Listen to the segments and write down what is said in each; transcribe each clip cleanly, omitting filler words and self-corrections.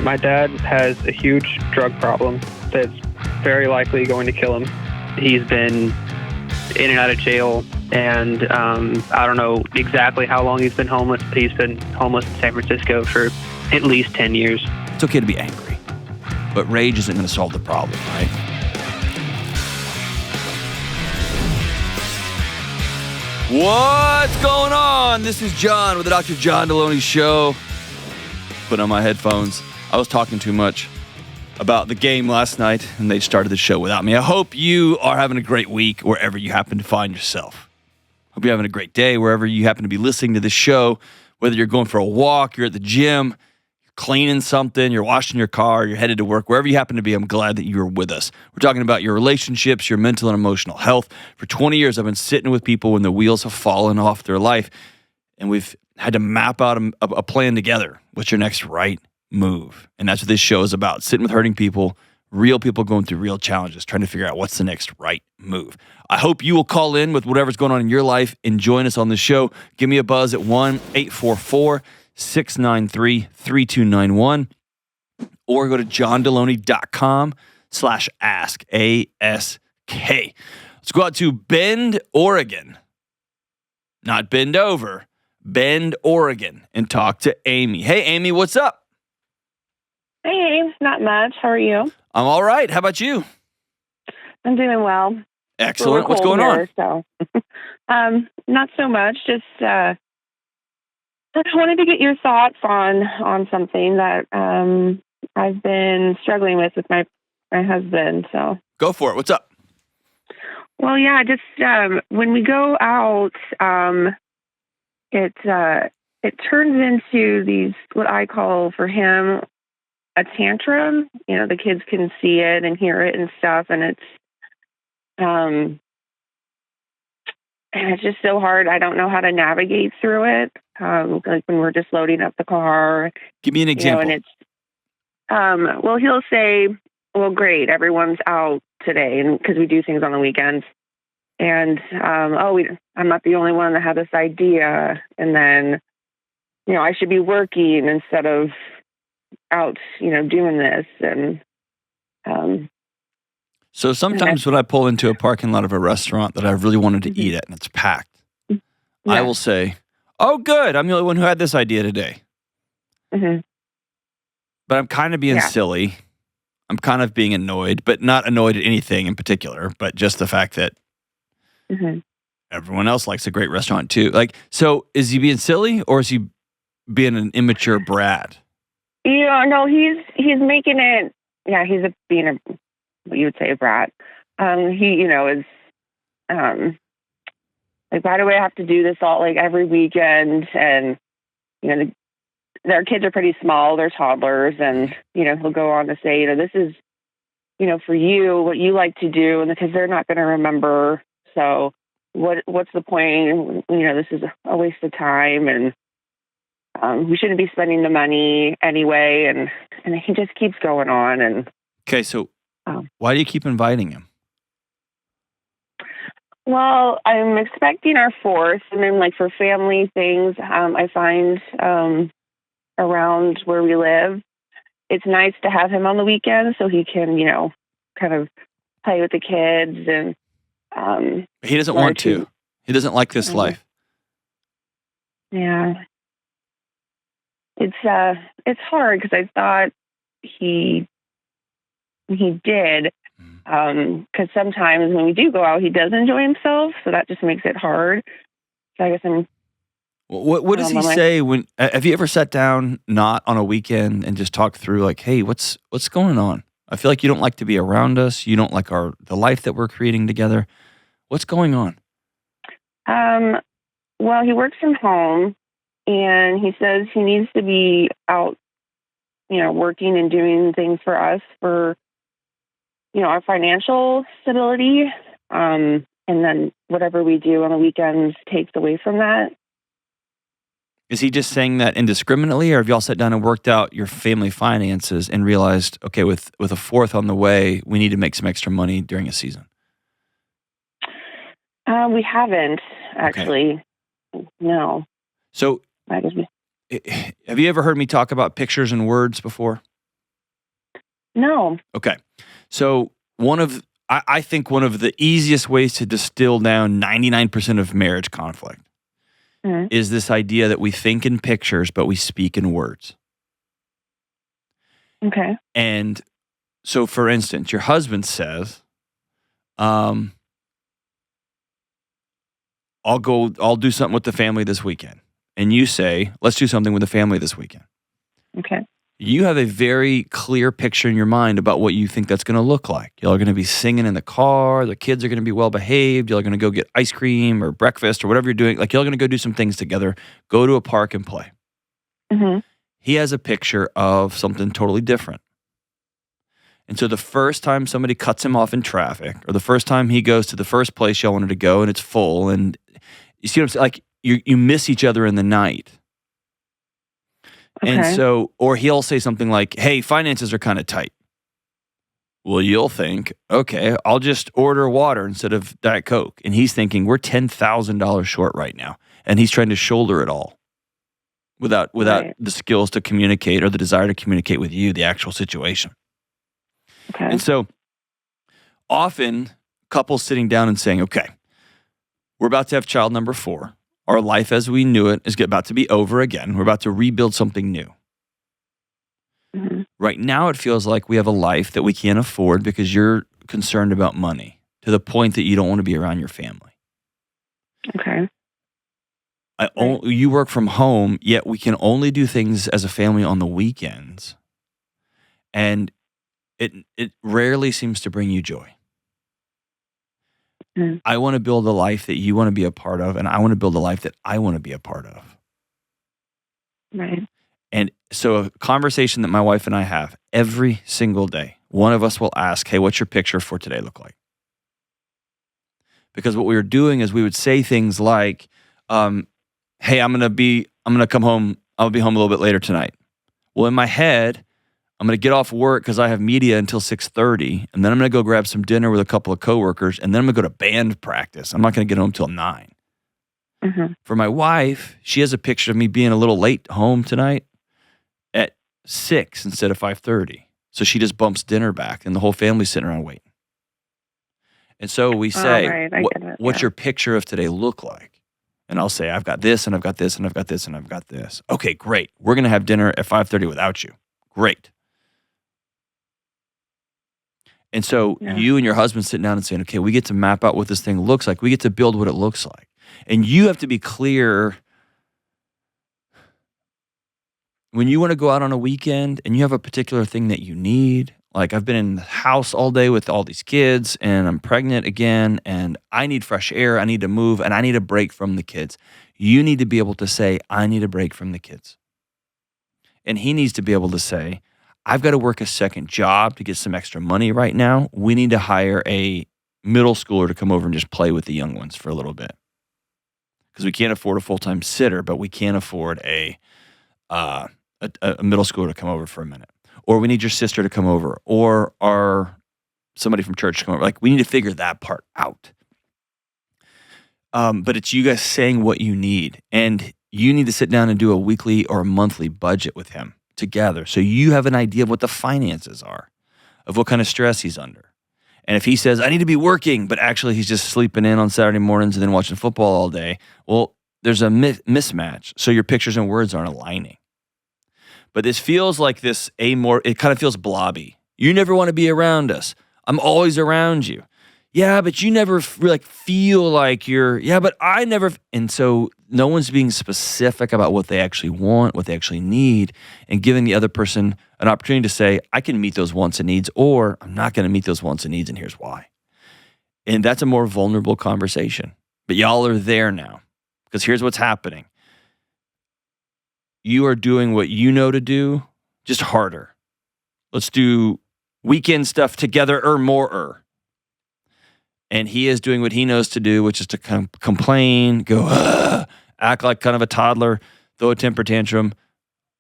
My dad has a huge drug problem that's very likely going to kill him. He's been in and out of jail, and I don't know exactly how long he's been homeless, but he's been homeless in San Francisco for at least 10 years. It's okay to be angry, but rage isn't going to solve the problem, right? What's going on? This is John with the Dr. John Delony Show. Put on my headphones. I was talking too much about the game last night, and they started the show without me. I hope you are having a great week wherever you happen to find yourself. Hope you're having a great day wherever you happen to be listening to this show, whether you're going for a walk, you're at the gym, you're cleaning something, you're washing your car, you're headed to work, wherever you happen to be. I'm glad that you're with us. We're talking about your relationships, your mental and emotional health. For 20 years, I've been sitting with people when the wheels have fallen off their life, and we've had to map out a plan together. What's your next right move? And that's what this show is about, sitting with hurting people, real people going through real challenges, trying to figure out what's the next right move. I hope you will call in with whatever's going on in your life and join us on the show. Give me a buzz at 1-844-693-3291 or go to johndelony.com/ask, A-S-K. Let's go out to Bend, Oregon. Not Bend over, Bend, Oregon, and talk to Amy. Hey, Amy, what's up? Hey, not much. How are you? I'm all right. How about you? I'm doing well. Excellent. What's going on? So, not so much. Just I wanted to get your thoughts on something that I've been struggling with my husband. So go for it. What's up? Well, yeah, just when we go out, it turns into these, what I call for him, a tantrum. You know, the kids can see it and hear it and stuff, and it's just so hard. I don't know how to navigate through it. Like when we're just loading up the car. Give me an example. And it's well, he'll say, "Well, great, everyone's out today," and because we do things on the weekends. And I'm not the only one that had this idea. And then, I should be working instead of out, doing this. And so sometimes when I pull into a parking lot of a restaurant that I really wanted to eat at and it's packed, I will say, "Oh, good, I'm the only one who had this idea today." Mm-hmm. But I'm kind of being silly. I'm kind of being annoyed, but not annoyed at anything in particular, but just the fact that everyone else likes a great restaurant too. Like, so is he being silly or is he being an immature brat? No, he's making it. Yeah, he's being a, what you would say, a brat. He, is like, why do I have to do this all like every weekend? And their kids are pretty small; they're toddlers, and he'll go on to say, this is, for you, what you like to do, and because they're not going to remember. So what's the point? This is a waste of time, and we shouldn't be spending the money anyway. And he just keeps going on. And okay, so why do you keep inviting him? Well, I'm expecting our fourth, and then like for family things, I find around where we live, it's nice to have him on the weekends so he can, kind of play with the kids. And he doesn't want to. He doesn't like this life. Yeah. It's hard because I thought he did. Because sometimes when we do go out, he does enjoy himself, so that just makes it hard. So I guess I'm. What does he say when? Have you ever sat down not on a weekend and just talked through like, hey, what's going on? I feel like you don't like to be around us. You don't like the life that we're creating together. What's going on? Well, he works from home, and he says he needs to be out, working and doing things for us for, our financial stability. And then whatever we do on the weekends takes away from that. Is he just saying that indiscriminately, or have y'all sat down and worked out your family finances and realized, okay, with a fourth on the way, we need to make some extra money during a season? We haven't, actually. Okay. No. So, have you ever heard me talk about pictures and words before? No. Okay. So I think one of the easiest ways to distill down 99% of marriage conflict Mhm. is this idea that we think in pictures, but we speak in words. Okay. And so, for instance, your husband says, I'll do something with the family this weekend. And you say, let's do something with the family this weekend. Okay. You have a very clear picture in your mind about what you think that's going to look like. Y'all are going to be singing in the car. The kids are going to be well behaved. Y'all are going to go get ice cream or breakfast or whatever you're doing. Like, y'all are going to go do some things together, go to a park and play. Mm-hmm. He has a picture of something totally different. And so the first time somebody cuts him off in traffic, or the first time he goes to the first place y'all wanted to go and it's full, and you see what I'm saying? Like, you miss each other in the night. Okay. And so, or he'll say something like, hey, finances are kind of tight. Well, you'll think, okay, I'll just order water instead of Diet Coke. And he's thinking, we're $10,000 short right now. And he's trying to shoulder it all without Right. the skills to communicate or the desire to communicate with you, the actual situation. Okay. And so often couples sitting down and saying, okay, we're about to have child number 4. Our life as we knew it is about to be over again. We're about to rebuild something new. Mm-hmm. Right now, it feels like we have a life that we can't afford because you're concerned about money to the point that you don't want to be around your family. Okay. You work from home, yet we can only do things as a family on the weekends. And it rarely seems to bring you joy. Mm. I want to build a life that you want to be a part of, and I want to build a life that I want to be a part of. Right. And so a conversation that my wife and I have every single day, one of us will ask, hey, what's your picture for today look like? Because what we were doing is we would say things like, hey, I'm going to come home. I'll be home a little bit later tonight. Well, in my head, I'm going to get off work because I have media until 6:30, and then I'm going to go grab some dinner with a couple of coworkers, and then I'm going to go to band practice. I'm not going to get home till 9. Mm-hmm. For my wife, she has a picture of me being a little late home tonight at 6 instead of 5:30. So she just bumps dinner back, and the whole family's sitting around waiting. And so we say, right. I get it. what's Yeah. your picture of today look like? And I'll say, I've got this, and I've got this, and I've got this, and I've got this. Okay, great. We're going to have dinner at 5:30 without you. Great. And so you and your husband sitting down and saying, okay, we get to map out what this thing looks like. We get to build what it looks like. And you have to be clear when you want to go out on a weekend and you have a particular thing that you need. Like, I've been in the house all day with all these kids and I'm pregnant again and I need fresh air. I need to move and I need a break from the kids. You need to be able to say, I need a break from the kids. And he needs to be able to say, I've got to work a second job to get some extra money right now. We need to hire a middle schooler to come over and just play with the young ones for a little bit. Because we can't afford a full-time sitter, but we can afford a middle schooler to come over for a minute. Or we need your sister to come over, or somebody from church to come over. Like, we need to figure that part out. But it's you guys saying what you need. And you need to sit down and do a weekly or a monthly budget with him together. So you have an idea of what the finances are, of what kind of stress he's under. And if he says, I need to be working, but actually he's just sleeping in on Saturday mornings and then watching football all day, well, there's a mismatch. So your pictures and words aren't aligning. But this feels like it kind of feels blobby. You never want to be around us. I'm always around you. Yeah, but you never feel like but I never. And so no one's being specific about what they actually want, what they actually need, and giving the other person an opportunity to say, I can meet those wants and needs, or I'm not going to meet those wants and needs, and here's why. And that's a more vulnerable conversation. But y'all are there now, because here's what's happening. You are doing what you know to do, just harder. Let's do weekend stuff together or more. And he is doing what he knows to do, which is to complain, go, act like kind of a toddler, throw a temper tantrum,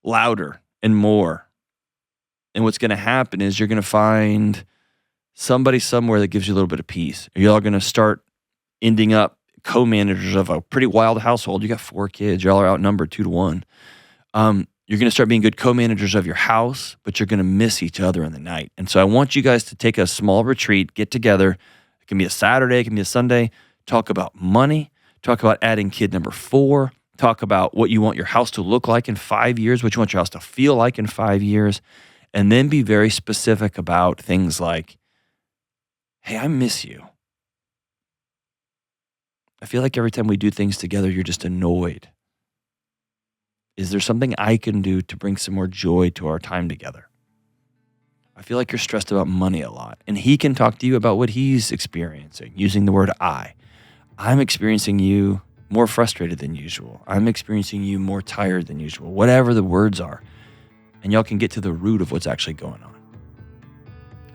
louder and more. And what's going to happen is you're going to find somebody somewhere that gives you a little bit of peace. Y'all going to start ending up co-managers of a pretty wild household. You got 4 kids. Y'all are outnumbered 2-1. You're going to start being good co-managers of your house, but you're going to miss each other in the night. And so I want you guys to take a small retreat, get together. It can be a Saturday, it can be a Sunday. Talk about money. Talk about adding kid number 4. Talk about what you want your house to look like in 5 years, what you want your house to feel like in 5 years. And then be very specific about things like, hey, I miss you. I feel like every time we do things together, you're just annoyed. Is there something I can do to bring some more joy to our time together? I feel like you're stressed about money a lot. And he can talk to you about what he's experiencing, using the word I. I'm experiencing you more frustrated than usual. I'm experiencing you more tired than usual. Whatever the words are. And y'all can get to the root of what's actually going on.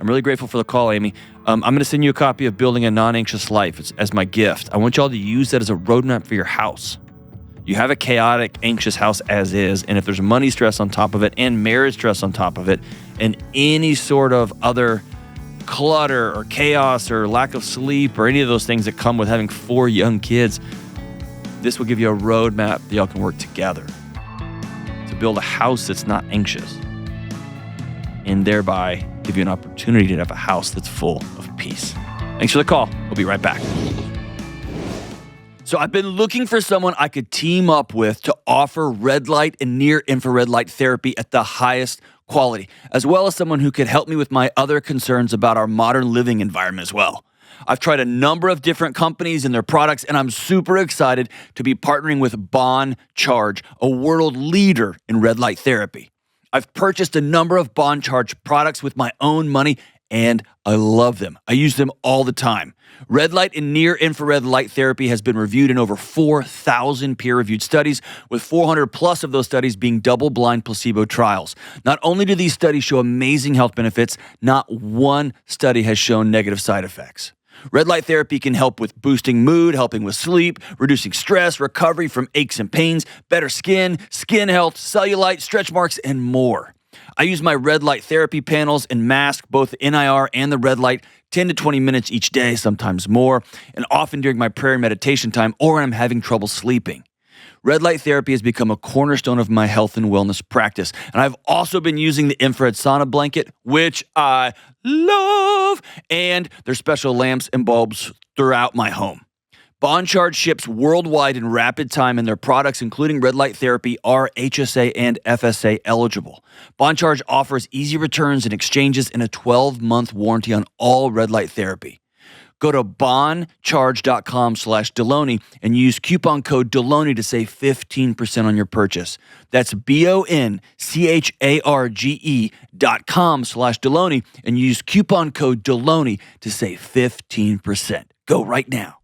I'm really grateful for the call, Amy. I'm going to send you a copy of Building a Non-Anxious Life as my gift. I want y'all to use that as a roadmap for your house. You have a chaotic, anxious house as is, and if there's money stress on top of it and marriage stress on top of it and any sort of other clutter or chaos or lack of sleep or any of those things that come with having 4 young kids, this will give you a roadmap that y'all can work together to build a house that's not anxious and thereby give you an opportunity to have a house that's full of peace. Thanks for the call. We'll be right back. So I've been looking for someone I could team up with to offer red light and near infrared light therapy at the highest quality, as well as someone who could help me with my other concerns about our modern living environment as well. I've tried a number of different companies and their products, and I'm super excited to be partnering with Bond Charge, a world leader in red light therapy. I've purchased a number of Bond Charge products with my own money, and I love them. I use them all the time. Red light and near infrared light therapy has been reviewed in over 4,000 peer-reviewed studies, with 400 plus of those studies being double-blind placebo trials. Not only do these studies show amazing health benefits, not one study has shown negative side effects. Red light therapy can help with boosting mood, helping with sleep, reducing stress, recovery from aches and pains, better skin health, cellulite, stretch marks, and more. I use my red light therapy panels and mask, both the NIR and the red light, 10 to 20 minutes each day, sometimes more, and often during my prayer and meditation time or when I'm having trouble sleeping. Red light therapy has become a cornerstone of my health and wellness practice. And I've also been using the infrared sauna blanket, which I love, and their special lamps and bulbs throughout my home. Bond Charge ships worldwide in rapid time, and their products, including red light therapy, are HSA and FSA eligible. Bond Charge offers easy returns and exchanges and a 12-month warranty on all red light therapy. Go to bondcharge.com/Delony and use coupon code Delony to save 15% on your purchase. That's BONCHARGE.com/Delony and use coupon code Delony to save 15%. Go right now.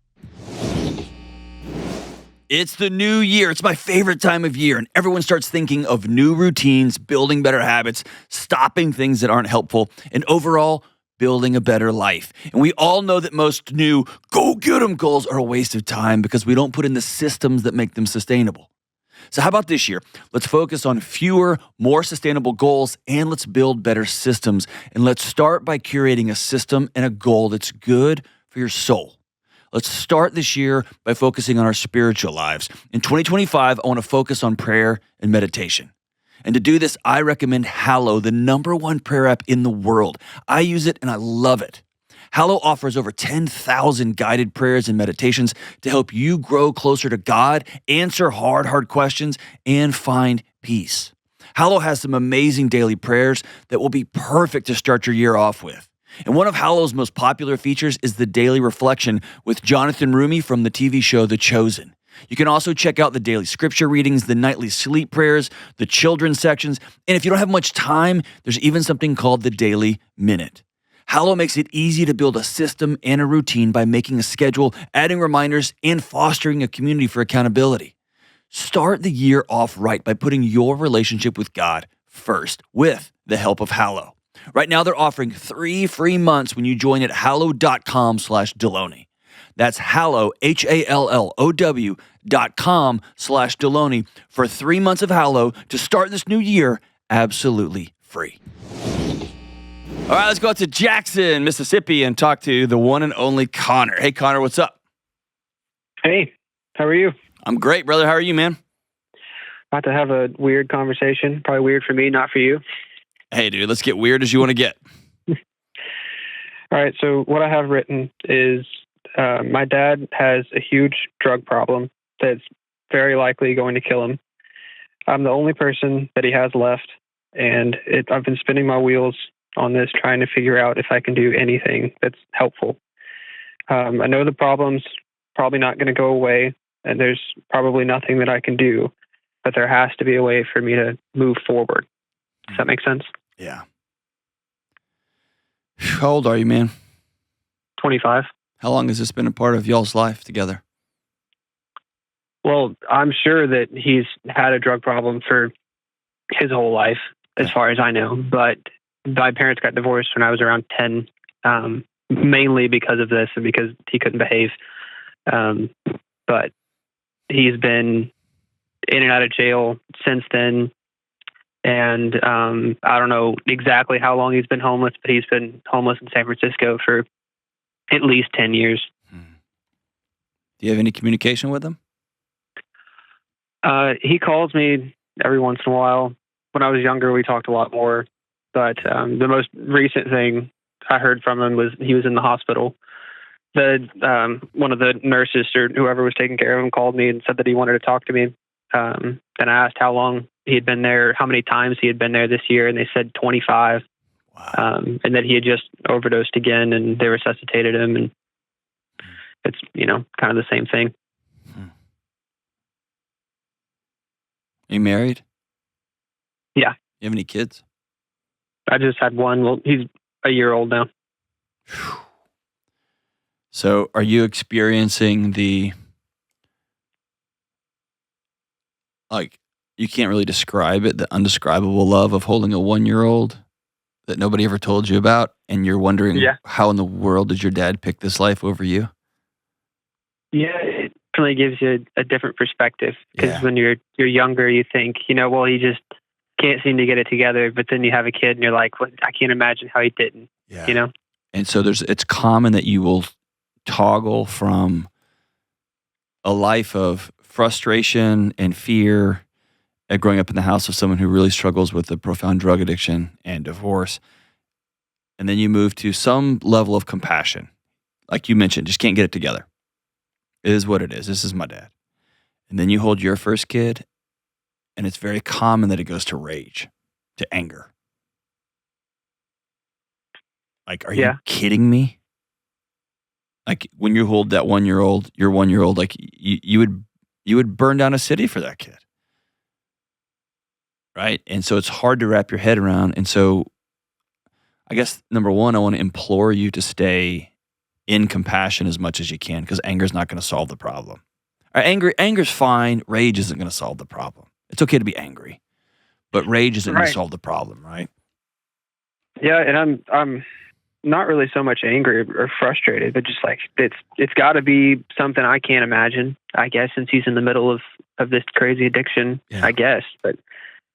It's the new year. It's my favorite time of year, and everyone starts thinking of new routines, building better habits, stopping things that aren't helpful, and overall, building a better life. And we all know that most new go-get-em goals are a waste of time because we don't put in the systems that make them sustainable. So how about this year? Let's focus on fewer, more sustainable goals, and let's build better systems. And let's start by curating a system and a goal that's good for your soul. Let's start this year by focusing on our spiritual lives. In 2025, I want to focus on prayer and meditation. And to do this, I recommend Hallow, the #1 prayer app in the world. I use it and I love it. Hallow offers over 10,000 guided prayers and meditations to help you grow closer to God, answer hard questions, and find peace. Hallow has some amazing daily prayers that will be perfect to start your year off with. And one of Hallow's most popular features is the daily reflection with Jonathan Rumi from the TV show The Chosen. You can also check out the daily scripture readings, the nightly sleep prayers, the children's sections, and if you don't have much time, there's even something called the Daily Minute. Hallow makes it easy to build a system and a routine by making a schedule, adding reminders, and fostering a community for accountability. Start the year off right by putting your relationship with God first with the help of Hallow. Right now, they're offering 3 free months when you join at hallow.com/Delony. That's Hallow, HALLOW.com/Delony for 3 months of Hallow to start this new year absolutely free. All right, let's go out to Jackson, Mississippi, and talk to the one and only Connor. Hey, Connor, what's up? Hey, how are you? I'm great, brother. How are you, man? About to have a weird conversation. Probably weird for me, not for you. Hey, dude, let's get weird as you want to get. All right. So what I have written is my dad has a huge drug problem that's very likely going to kill him. I'm the only person that he has left, and I've been spinning my wheels on this, trying to figure out if I can do anything that's helpful. I know the problem's probably not going to go away, and there's probably nothing that I can do, but there has to be a way for me to move forward. Does that make sense? Yeah. How old are you, man? 25. How long has this been a part of y'all's life together? Well, I'm sure that he's had a drug problem for his whole life, as far as I know. But my parents got divorced when I was around 10, mainly because of this and because he couldn't behave. But he's been in and out of jail since then. And I don't know exactly how long he's been homeless, but he's been homeless in San Francisco for at least 10 years. Do you have any communication with him? He calls me every once in a while. When I was younger, we talked a lot more. But the most recent thing I heard from him was he was in the hospital. One of the nurses or whoever was taking care of him called me and said that he wanted to talk to me. And I asked how long he had been there, how many times he had been there this year, and they said 25. Wow. And that he had just overdosed again, and they resuscitated him, and it's, kind of the same thing. Are you married? Yeah. You have any kids? I just had one. Well, he's a year old now. So are you experiencing you can't really describe it, the undescribable love of holding a 1-year-old that nobody ever told you about, and you're wondering how in the world did your dad pick this life over you? Yeah, it really gives you a different perspective, because when you're younger, you think, well, he just can't seem to get it together, but then you have a kid and you're like, well, I can't imagine how he didn't, And so it's common that you will toggle from a life of frustration and fear at growing up in the house of someone who really struggles with a profound drug addiction and divorce. And then you move to some level of compassion. Like you mentioned, just can't get it together. It is what it is. This is my dad. And then you hold your first kid, and it's very common that it goes to rage, to anger. Like, are you kidding me? Like, when you hold that 1-year-old, your 1-year-old, like you would burn down a city for that kid. Right? And so it's hard to wrap your head around. And so I guess, number one, I want to implore you to stay in compassion as much as you can, because anger is not going to solve the problem. Anger's fine. Rage isn't going to solve the problem. It's okay to be angry, but rage isn't going to solve the problem, right? Yeah, and I'm not really so much angry or frustrated, but just like it's got to be something I can't imagine, I guess, since he's in the middle of this crazy addiction, I guess. But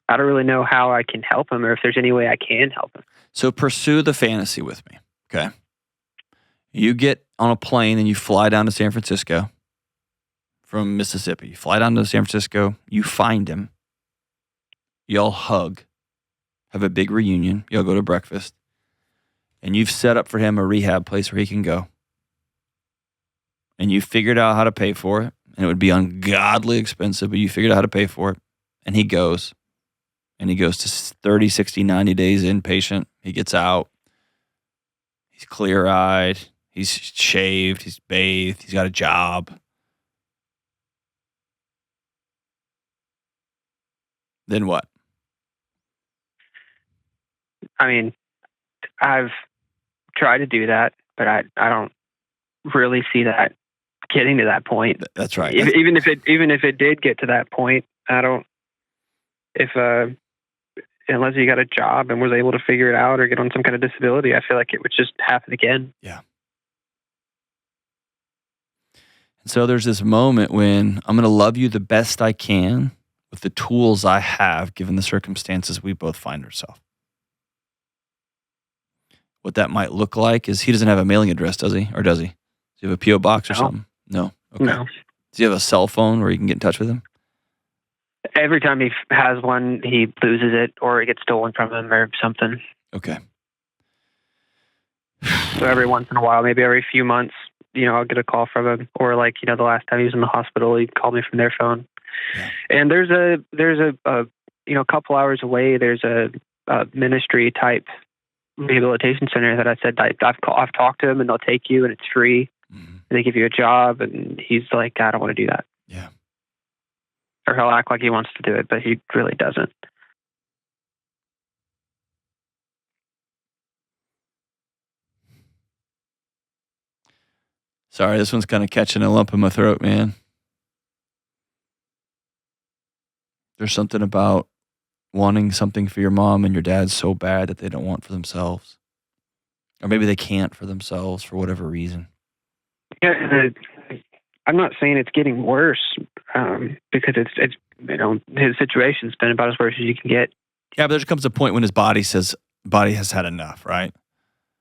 I don't really know how I can help him, or if there's any way I can help him. So pursue the fantasy with me, okay? You get on a plane and you fly down to San Francisco from Mississippi. You fly down to San Francisco, you find him, y'all hug, have a big reunion, y'all go to breakfast, and you've set up for him a rehab place where he can go. And you figured out how to pay for it, and it would be ungodly expensive, but you figured out how to pay for it, and he goes. And he goes to 30, 60, 90 days inpatient. He gets out. He's clear-eyed. He's shaved. He's bathed. He's got a job. Then what? I mean, I've tried to do that, but I don't really see that getting to that point. That's right. Even if it did get to that point, I don't. Unless you got a job and was able to figure it out or get on some kind of disability, I feel like it would just happen again. Yeah. And so there's this moment when I'm going to love you the best I can with the tools I have, given the circumstances we both find ourselves. What that might look like is he doesn't have a mailing address, does he? Or does he? Does he have a P.O. box or something? No. Okay. No. Does he have a cell phone where you can get in touch with him? every time he has one, he loses it or it gets stolen from him or something. Okay. So every once in a while, maybe every few months, I'll get a call from him, or like, the last time he was in the hospital, he called me from their phone. Yeah. And there's a couple hours away, there's a ministry type rehabilitation center that I said I've talked to him, and they'll take you, and it's free. Mm-hmm. And they give you a job, and he's like, I don't want to do that. Yeah. Or he'll act like he wants to do it, but he really doesn't. Sorry, this one's kind of catching a lump in my throat, man. There's something about wanting something for your mom and your dad so bad that they don't want for themselves. Or maybe they can't for themselves for whatever reason. Yeah, I'm not saying it's getting worse, because it's his situation's been about as worse as you can get. Yeah, but there comes a point when his body says, body has had enough, right?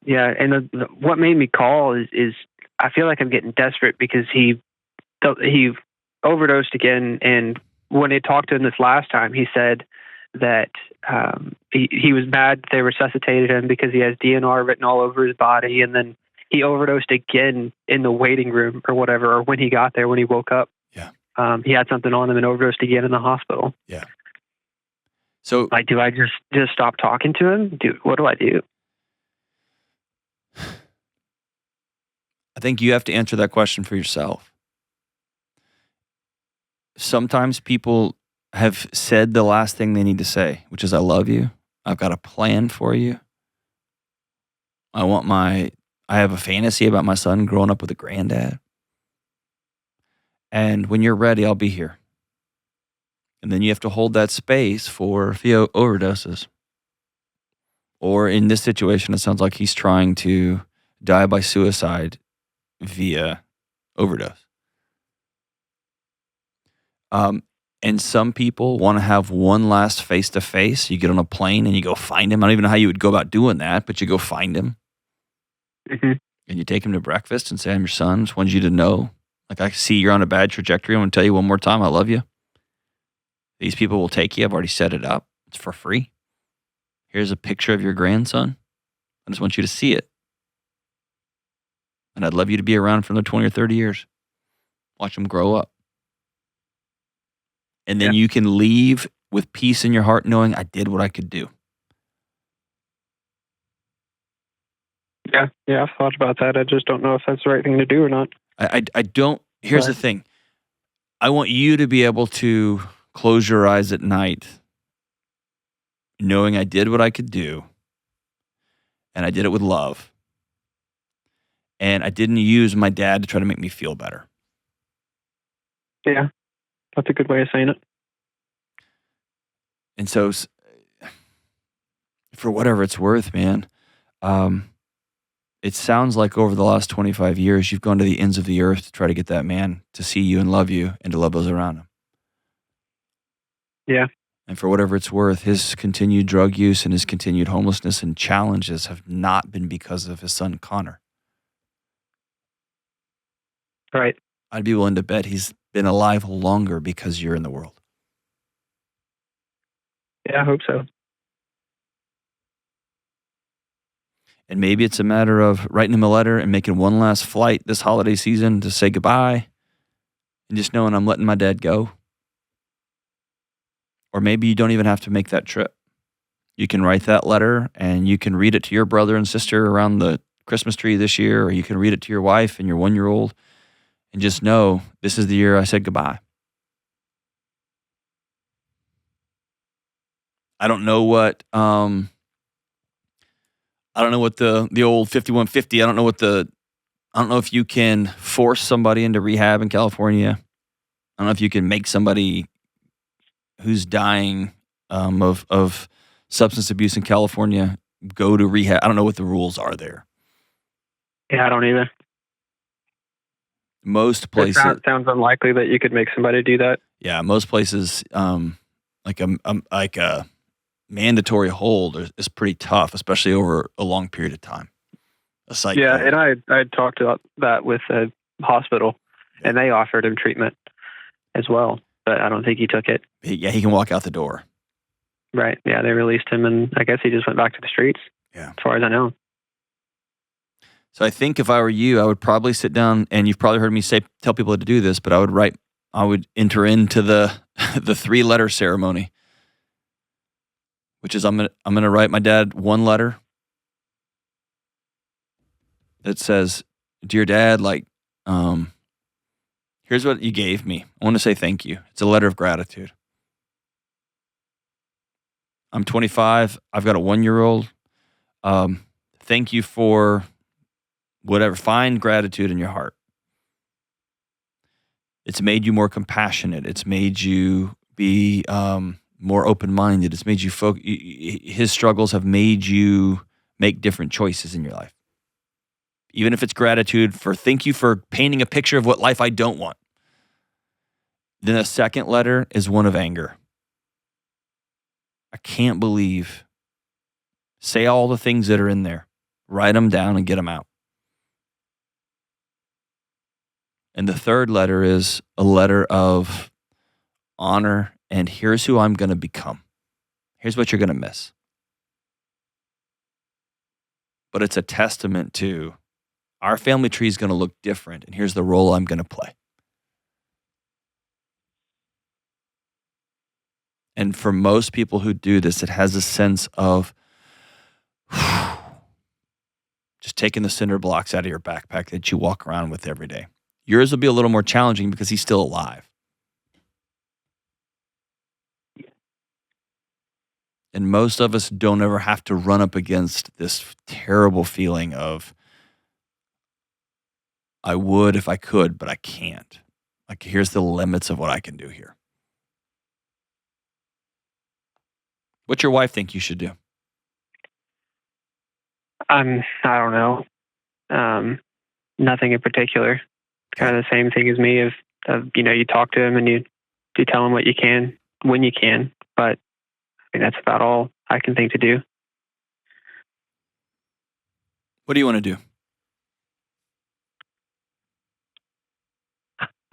Yeah, and what made me call is I feel like I'm getting desperate because he overdosed again, and when they talked to him this last time, he said that he was mad they resuscitated him because he has DNR written all over his body, and then he overdosed again in the waiting room or whatever, or when he got there, when he woke up. Yeah. He had something on him and overdosed again in the hospital. Yeah. So, like, do I just stop talking to him? What do I do? I think you have to answer that question for yourself. Sometimes people have said the last thing they need to say, which is, I love you. I've got a plan for you. I have a fantasy about my son growing up with a granddad. And when you're ready, I'll be here. And then you have to hold that space for Theo overdoses. Or in this situation, it sounds like he's trying to die by suicide via overdose. And some people want to have one last face-to-face. You get on a plane and you go find him. I don't even know how you would go about doing that, but you go find him. Mm-hmm. And you take him to breakfast and say, I'm your son. Just wanted you to know. Like, I see you're on a bad trajectory. I want to tell you one more time, I love you. These people will take you. I've already set it up. It's for free. Here's a picture of your grandson. I just want you to see it. And I'd love you to be around for another 20 or 30 years. Watch him grow up. And then you can leave with peace in your heart knowing I did what I could do. Yeah, I've thought about that. I just don't know if that's the right thing to do or not. I don't. Here's the thing. I want you to be able to close your eyes at night knowing I did what I could do, and I did it with love, and I didn't use my dad to try to make me feel better. Yeah, that's a good way of saying it. And so, for whatever it's worth, man, it sounds like over the last 25 years, you've gone to the ends of the earth to try to get that man to see you and love you and to love those around him. Yeah. And for whatever it's worth, his continued drug use and his continued homelessness and challenges have not been because of his son, Connor. Right. I'd be willing to bet he's been alive longer because you're in the world. Yeah, I hope so. And maybe it's a matter of writing him a letter and making one last flight this holiday season to say goodbye and just knowing I'm letting my dad go. Or maybe you don't even have to make that trip. You can write that letter and you can read it to your brother and sister around the Christmas tree this year, or you can read it to your wife and your 1-year-old and just know this is the year I said goodbye. I don't know what the old 5150, I don't know if you can force somebody into rehab in California. I don't know if you can make somebody who's dying of substance abuse in California go to rehab. I don't know what the rules are there. Yeah, I don't either. Most places it sounds unlikely that you could make somebody do that. Yeah, most places like a mandatory hold is pretty tough, especially over a long period of time. And I talked about that with a hospital, and they offered him treatment as well. but I don't think he took it. Yeah, he can walk out the door. Right. Yeah, they released him, and I guess he just went back to the streets. Yeah. As far as I know. So I think if I were you, I would probably sit down, and you've probably heard me tell people to do this, but I would enter into the 3-letter ceremony, which is I'm gonna write my dad one letter that says, "Dear Dad, here's what you gave me. I want to say thank you. It's a letter of gratitude. I'm 25. I've got a 1-year-old. Thank you for whatever. Find gratitude in your heart. It's made you more compassionate. It's made you be more open-minded. It's made you his struggles have made you make different choices in your life. Even if it's gratitude for thank you for painting a picture of what life I don't want." Then a second letter is one of anger. I can't believe. Say all the things that are in there. Write them down and get them out. And the third letter is a letter of honor, and here's who I'm going to become. Here's what you're going to miss. But it's a testament to our family tree is going to look different, and here's the role I'm going to play. And for most people who do this, it has a sense of just taking the cinder blocks out of your backpack that you walk around with every day. Yours will be a little more challenging because he's still alive. And most of us don't ever have to run up against this terrible feeling of, I would if I could, but I can't. Like, here's the limits of what I can do here. What's your wife think you should do? I don't know. Nothing in particular. Kind of the same thing as me. Of you talk to him and you tell him what you can when you can. But I think that's about all I can think to do. What do you want to do?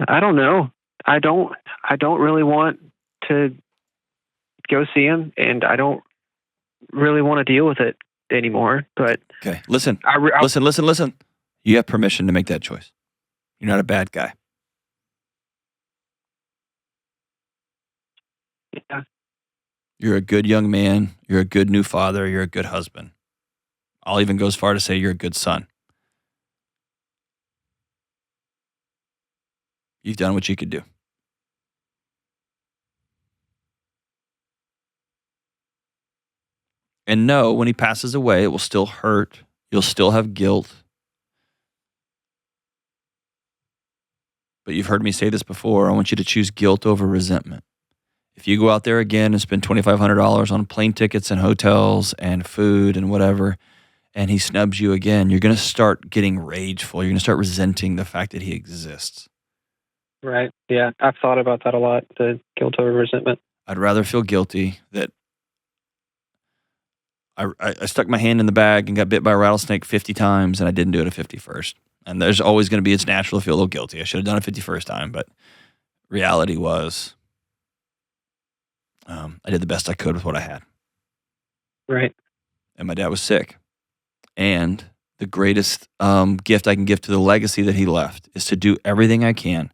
I don't know. I don't really want to go see him, and I don't really want to deal with it anymore. But okay, listen. Listen. You have permission to make that choice. You're not a bad guy. Yeah. You're a good young man. You're a good new father. You're a good husband. I'll even go as far to say you're a good son. You've done what you could do. And no, when he passes away, it will still hurt. You'll still have guilt. But you've heard me say this before. I want you to choose guilt over resentment. If you go out there again and spend $2,500 on plane tickets and hotels and food and whatever, and he snubs you again, you're going to start getting rageful. You're going to start resenting the fact that he exists. Right. Yeah. I've thought about that a lot, the guilt over resentment. I'd rather feel guilty that I stuck my hand in the bag and got bit by a rattlesnake 50 times and I didn't do it a 51st. And there's always going to be, it's natural to feel a little guilty. I should have done it 51st time, but reality was I did the best I could with what I had. Right. And my dad was sick. And the greatest gift I can give to the legacy that he left is to do everything I can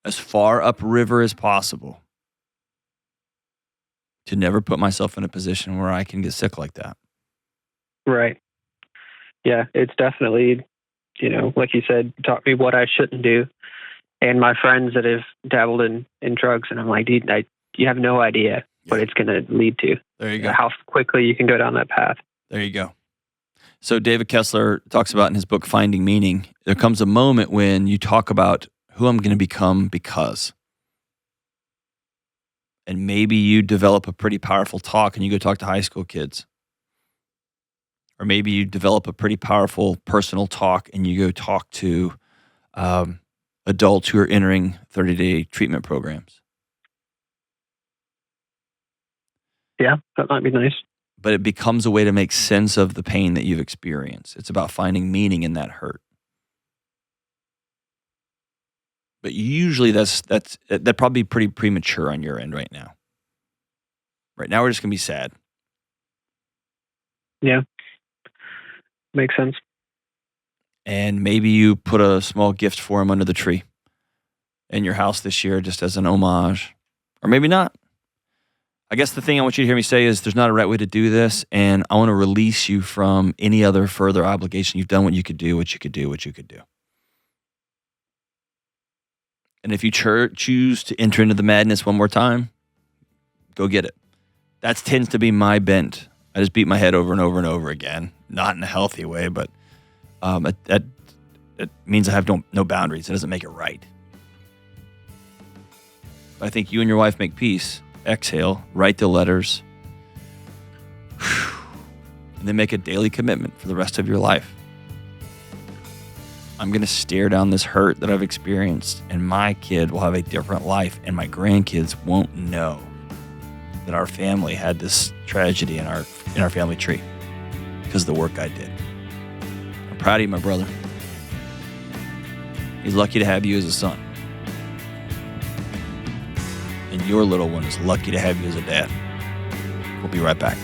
as far upriver as possible to never put myself in a position where I can get sick like that. Right. Yeah, it's definitely, like you said, taught me what I shouldn't do. And my friends that have dabbled in drugs, and I'm like, dude, you have no idea what it's going to lead to. There you go. How quickly you can go down that path. There you go. So David Kessler talks about in his book, Finding Meaning, there comes a moment when you talk about who I'm going to become because. And maybe you develop a pretty powerful talk and you go talk to high school kids. Or maybe you develop a pretty powerful personal talk and you go talk to adults who are entering 30-day treatment programs. Yeah, that might be nice. But it becomes a way to make sense of the pain that you've experienced. It's about finding meaning in that hurt. But usually that'd probably be pretty premature on your end right now. Right now, we're just going to be sad. Yeah. Makes sense. And maybe you put a small gift for him under the tree in your house this year just as an homage. Or maybe not. I guess the thing I want you to hear me say is there's not a right way to do this, and I want to release you from any other further obligation. You've done what you could do, what you could do. And if you choose to enter into the madness one more time, go get it. That tends to be my bent. I just beat my head over and over and over again. Not in a healthy way, but it means I have no boundaries. It doesn't make it right. But I think you and your wife make peace. Exhale, write the letters, and then make a daily commitment for the rest of your life. I'm going to stare down this hurt that I've experienced, and my kid will have a different life, and my grandkids won't know that our family had this tragedy in our family tree because of the work I did. I'm proud of you, my brother. He's lucky to have you as a son. And your little one is lucky to have you as a dad. We'll be right back.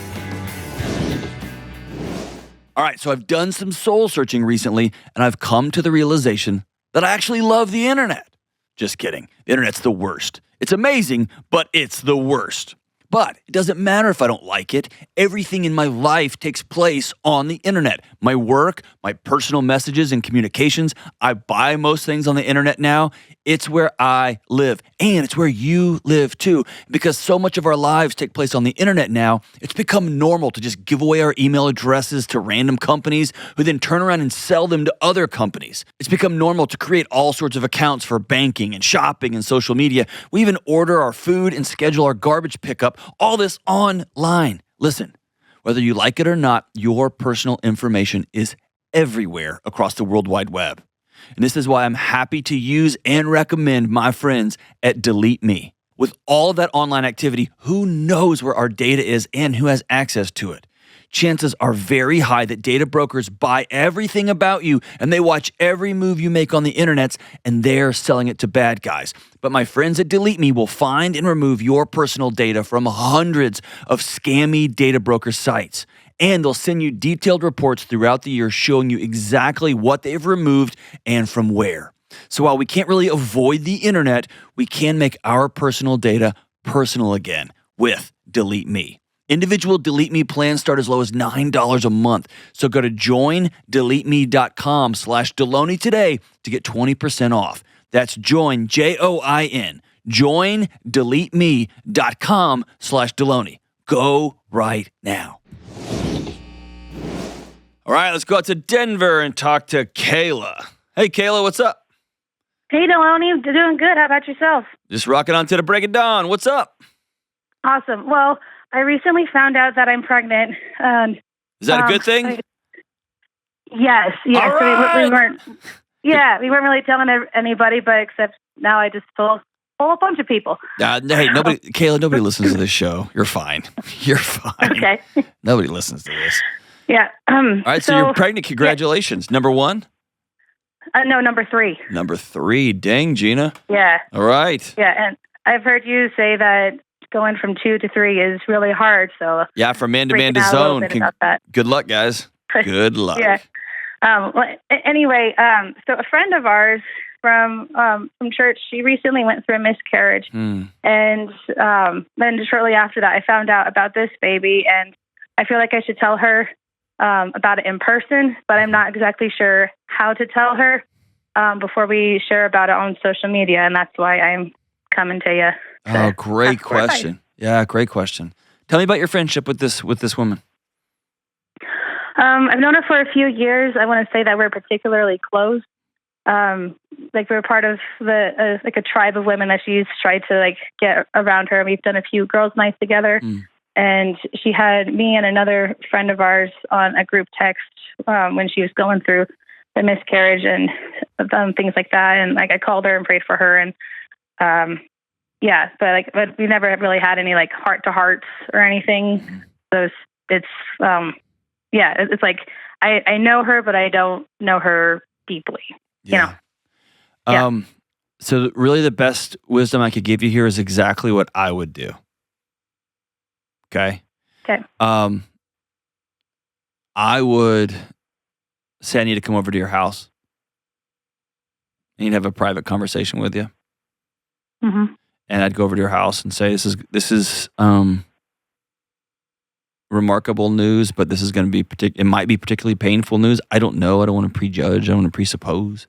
All right, so I've done some soul searching recently, and I've come to the realization that I actually love the internet. Just kidding. The internet's the worst. It's amazing, but it's the worst. But it doesn't matter if I don't like it. Everything in my life takes place on the internet. My work, my personal messages and communications. I buy most things on the internet now. It's where I live, and it's where you live too. Because so much of our lives take place on the internet now, it's become normal to just give away our email addresses to random companies who then turn around and sell them to other companies. It's become normal to create all sorts of accounts for banking and shopping and social media. We even order our food and schedule our garbage pickup, all this online. Listen, whether you like it or not, your personal information is everywhere across the World Wide Web. And this is why I'm happy to use and recommend my friends at Delete Me. With all of that online activity, who knows where our data is and who has access to it? Chances are very high that data brokers buy everything about you and they watch every move you make on the internet and they're selling it to bad guys. But my friends at Delete Me will find and remove your personal data from hundreds of scammy data broker sites. And they'll send you detailed reports throughout the year showing you exactly what they've removed and from where. So while we can't really avoid the internet, we can make our personal data personal again with Delete Me. Individual Delete Me plans start as low as $9 a month. So go to joindeleteme.com/Delony today to get 20% off. That's join, Join, joindeleteme.com/Delony. Go right now. All right, let's go out to Denver and talk to Kayla. Hey, Kayla, what's up? Hey, Delony. Doing good. How about yourself? Just rocking on to the break of dawn. What's up? Awesome. Well, I recently found out that I'm pregnant. Is that a good thing? Yes. All right. We weren't really telling anybody, but except now I just told a bunch of people. Hey, Kayla, nobody listens to this show. You're fine. You're fine. Okay. Nobody listens to this. Yeah. All right, so you're pregnant. Congratulations. Yeah. Number one? No, number 3. Number 3. Dang, Gina. Yeah. All right. Yeah, and I've heard you say that going from 2 to 3 is really hard. So yeah, from man to man to zone. Good luck, guys. Good luck. Yeah. Anyway, so a friend of ours from church, she recently went through a miscarriage, and then shortly after that, I found out about this baby, and I feel like I should tell her about it in person, but I'm not exactly sure how to tell her before we share about it on social media, and that's why I'm coming to you. Oh, great question. Yeah, great question. Tell me about your friendship with this woman. I've known her for a few years. I want to say that we're particularly close. We're part of a tribe of women that she's tried to get around her. We've done a few girls' nights together. And she had me and another friend of ours on a group text when she was going through the miscarriage and things like that. And I called her and prayed for her. And but we never really had any heart to hearts or anything. So it's like I know her, but I don't know her deeply. Yeah. You know. So really the best wisdom I could give you here is exactly what I would do. Okay? Okay. I would say I need to come over to your house. I need to have a private conversation with you. Mm-hmm. And I'd go over to your house and say, this is remarkable news, but this is going to be it might be particularly painful news. I don't know. I don't want to prejudge. I don't want to presuppose.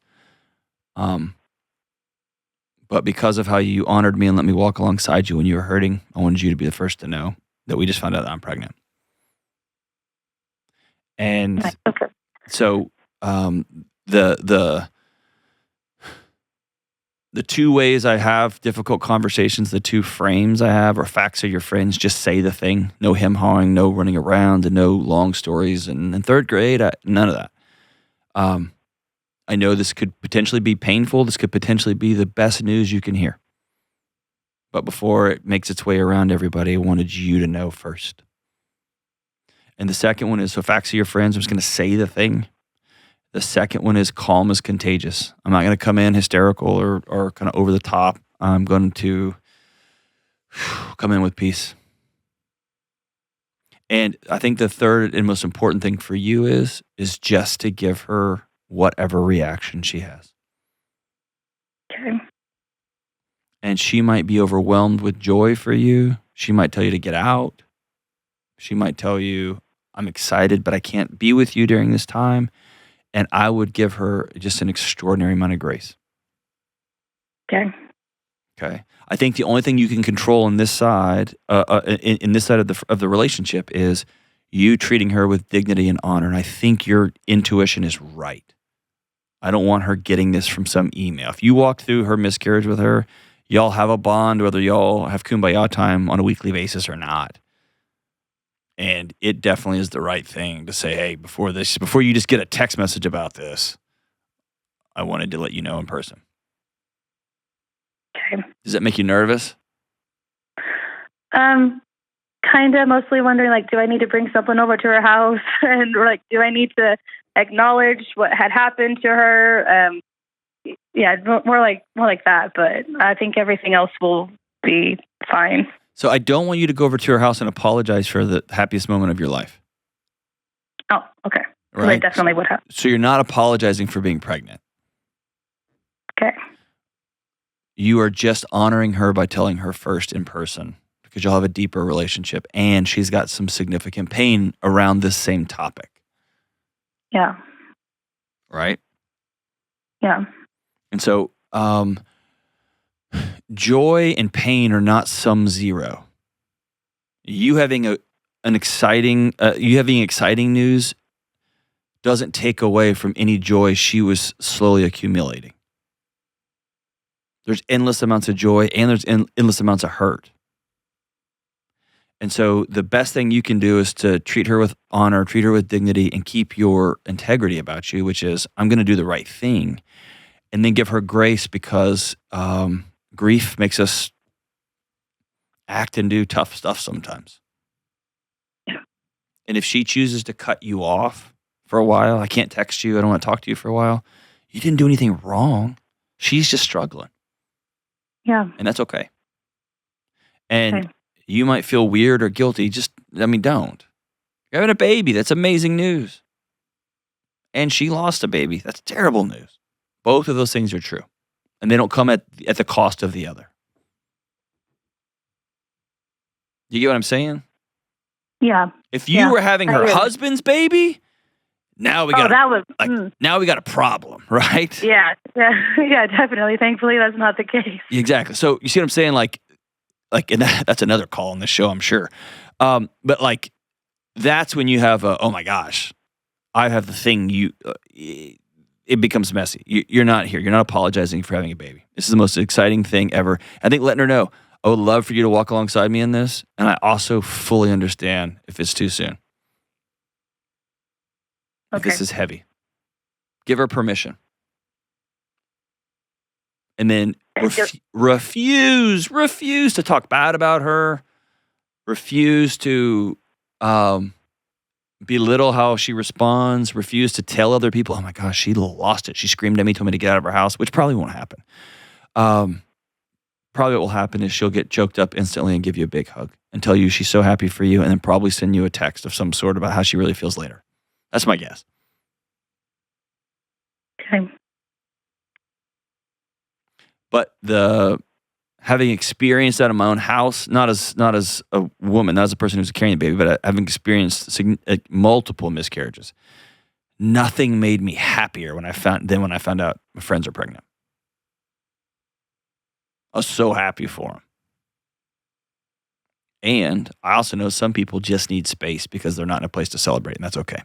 But because of how you honored me and let me walk alongside you when you were hurting, I wanted you to be the first to know that we just found out that I'm pregnant. And Okay. so the two ways I have difficult conversations, the two frames I have are facts are your friends, just say the thing. No hem-hawing, no running around, and no long stories. And in third grade, none of that. I know this could potentially be painful. This could potentially be the best news you can hear. But before it makes its way around everybody, I wanted you to know first. And the second one is, so facts are your friends. I'm just going to say the thing. The second one is calm is contagious. I'm not going to come in hysterical or kind of over the top. I'm going to come in with peace. And I think the third and most important thing for you is just to give her whatever reaction she has. Okay. And she might be overwhelmed with joy for you. She might tell you to get out. She might tell you, I'm excited, but I can't be with you during this time. And I would give her just an extraordinary amount of grace. Okay. Okay. I think the only thing you can control on this side, in this side of the relationship, is you treating her with dignity and honor. And I think your intuition is right. I don't want her getting this from some email. If you walk through her miscarriage with her, y'all have a bond, whether y'all have kumbaya time on a weekly basis or not. And it definitely is the right thing to say, hey, before you just get a text message about this, I wanted to let you know in person. Okay. Does that make you nervous? Kind of, mostly wondering, like, do I need to bring someone over to her house? And, like, do I need to acknowledge what had happened to her? Yeah, more like that. But I think everything else will be fine. So I don't want you to go over to her house and apologize for the happiest moment of your life. Oh, okay. Right? I definitely would have. So you're not apologizing for being pregnant. Okay. You are just honoring her by telling her first in person, because you'll have a deeper relationship, and she's got some significant pain around this same topic. Yeah. Right? Yeah. And so joy and pain are not sum zero. You having exciting news doesn't take away from any joy she was slowly accumulating. There's endless amounts of joy and there's endless amounts of hurt. And so the best thing you can do is to treat her with honor, treat her with dignity, and keep your integrity about you, which is, I'm going to do the right thing. And then give her grace, because grief makes us act and do tough stuff sometimes. Yeah. And if she chooses to cut you off for a while, I can't text you, I don't want to talk to you for a while, you didn't do anything wrong. She's just struggling. Yeah. And that's okay. And Okay. you might feel weird or guilty. Don't. You're having a baby. That's amazing news. And she lost a baby. That's terrible news. Both of those things are true. And they don't come at the cost of the other. You get what I'm saying? Yeah. If you were having her I hear. husband's baby, now we got now we got a problem, right? Yeah. Yeah, definitely. Thankfully, that's not the case. Exactly. So you see what I'm saying? Like, and that's another call on this show, I'm sure. But like, that's when you have oh my gosh, I have the thing. It becomes messy. You're not here. You're not apologizing for having a baby. This is the most exciting thing ever. I think letting her know, I would love for you to walk alongside me in this, and I also fully understand if it's too soon. If Okay. this is heavy. Give her permission. And then refuse to talk bad about her. Refuse to belittle how she responds. Refuse to tell other people, oh my gosh, she lost it. She screamed at me, told me to get out of her house, which probably won't happen. probably what will happen is she'll get choked up instantly and give you a big hug and tell you she's so happy for you, and then probably send you a text of some sort about how she really feels later. That's my guess. Okay. But having experienced that in my own house, not as a woman, not as a person who's carrying a baby, but having experienced multiple miscarriages, nothing made me happier when I found out my friends are pregnant. I was so happy for them. And I also know some people just need space because they're not in a place to celebrate, and that's okay.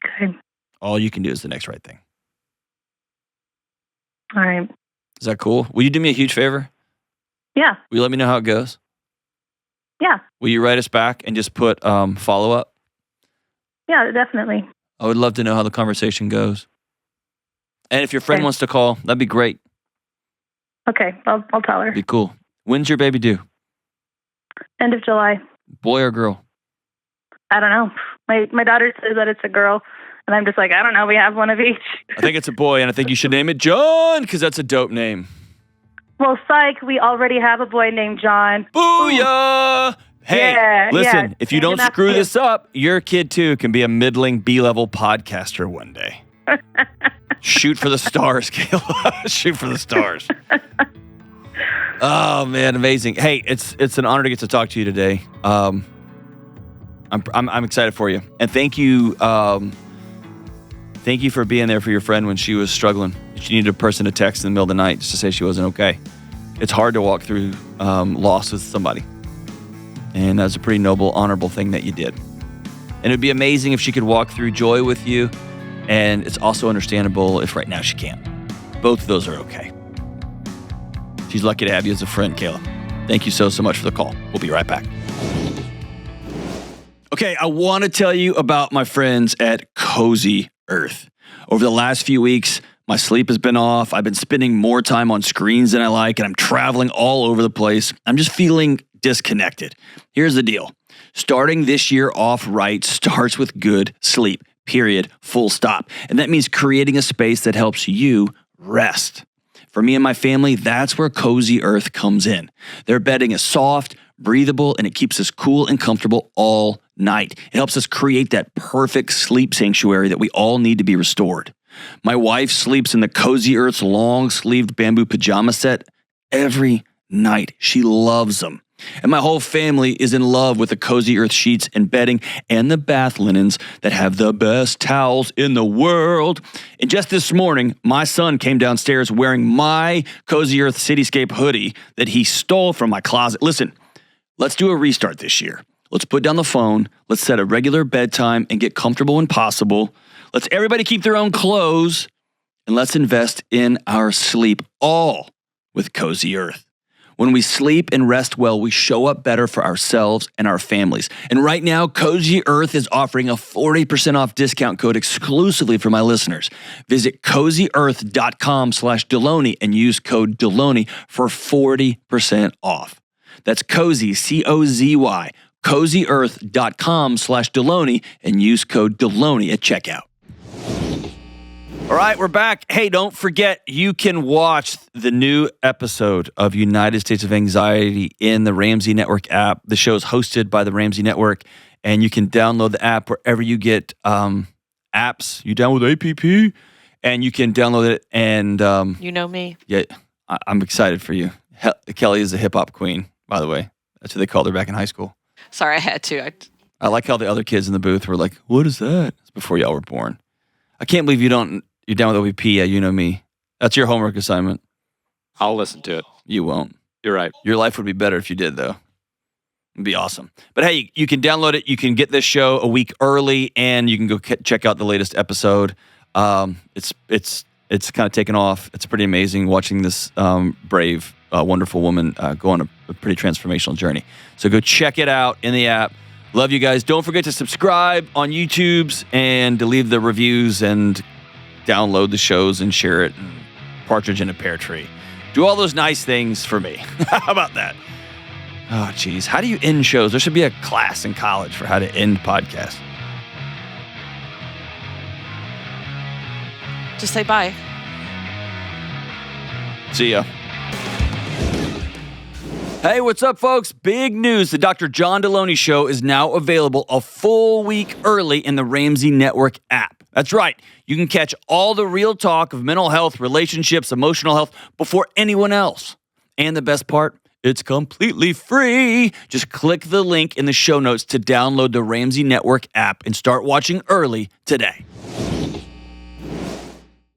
Okay. All you can do is the next right thing. All right. Is that cool? Will you do me a huge favor? Yeah. Will you let me know how it goes? Yeah. Will you write us back and just put follow-up? Yeah, definitely. I would love to know how the conversation goes. And if your friend wants to call, that'd be great. Okay, I'll tell her. Be cool. When's your baby due? End of July. Boy or girl? I don't know. My daughter says that it's a girl, and I'm just like, I don't know. We have one of each. I think it's a boy, and I think you should name it John, because that's a dope name. Well, psych, we already have a boy named John. Booyah! Hey, yeah, listen, if you don't screw this up, your kid too can be a middling B-level podcaster one day. Shoot for the stars, Kayla. Shoot for the stars. Oh man, amazing. Hey, it's an honor to get to talk to you today. I'm excited for you, and thank you for being there for your friend when she was struggling. She needed a person to text in the middle of the night just to say she wasn't okay. It's hard to walk through loss with somebody, and that's a pretty noble, honorable thing that you did. And it'd be amazing if she could walk through joy with you. And it's also understandable if right now she can't. Both of those are okay. She's lucky to have you as a friend, Kayla. Thank you so much for the call. We'll be right back. Okay, I want to tell you about my friends at Cozy Earth. Over the last few weeks, my sleep has been off. I've been spending more time on screens than I like, and I'm traveling all over the place. I'm just feeling disconnected. Here's the deal. Starting this year off right starts with good sleep. Period. Full stop. And that means creating a space that helps you rest. For me and my family, that's where Cozy Earth comes in. Their bedding is soft, breathable, and it keeps us cool and comfortable all night. It helps us create that perfect sleep sanctuary that we all need to be restored. My wife sleeps in the Cozy Earth's long-sleeved bamboo pajama set every night. She loves them. And my whole family is in love with the Cozy Earth sheets and bedding and the bath linens that have the best towels in the world. And just this morning, my son came downstairs wearing my Cozy Earth Cityscape hoodie that he stole from my closet. Listen, let's do a restart this year. Let's put down the phone. Let's set a regular bedtime and get comfortable when possible. Let's everybody keep their own clothes. And let's invest in our sleep, all with Cozy Earth. When we sleep and rest well, we show up better for ourselves and our families. And right now, Cozy Earth is offering a 40% off discount code exclusively for my listeners. Visit CozyEarth.com/Delony and use code Delony for 40% off. That's Cozy, C-O-Z-Y, CozyEarth.com/Delony and use code Delony at checkout. All right, we're back. Hey, don't forget, you can watch the new episode of United States of Anxiety in the Ramsey Network app. The show is hosted by the Ramsey Network, and you can download the app wherever you get apps. You download APP, and you can download it. And you know me. Yeah, I'm excited for you. Kelly is a hip-hop queen, by the way. That's what they called her back in high school. Sorry, I had to. I like how the other kids in the booth were like, what is that? It's before y'all were born. I can't believe you're down with OPP. Yeah, you know me. That's your homework assignment. I'll listen to it. You won't. You're right. Your life would be better if you did, though. It'd be awesome. But hey, you can download it. You can get this show a week early, and you can go check out the latest episode. It's kind of taken off. It's pretty amazing watching this brave, wonderful woman go on a pretty transformational journey. So go check it out in the app. Love you guys. Don't forget to subscribe on YouTube's and to leave the reviews and download the shows and share it. And partridge in a pear tree. Do all those nice things for me. How about that? Oh, geez. How do you end shows? There should be a class in college for how to end podcasts. Just say bye. See ya. Hey, what's up, folks? Big news. The Dr. John Delony Show is now available a full week early in the Ramsey Network app. That's right. You can catch all the real talk of mental health, relationships, emotional health before anyone else. And the best part, it's completely free. Just click the link in the show notes to download the Ramsey Network app and start watching early today.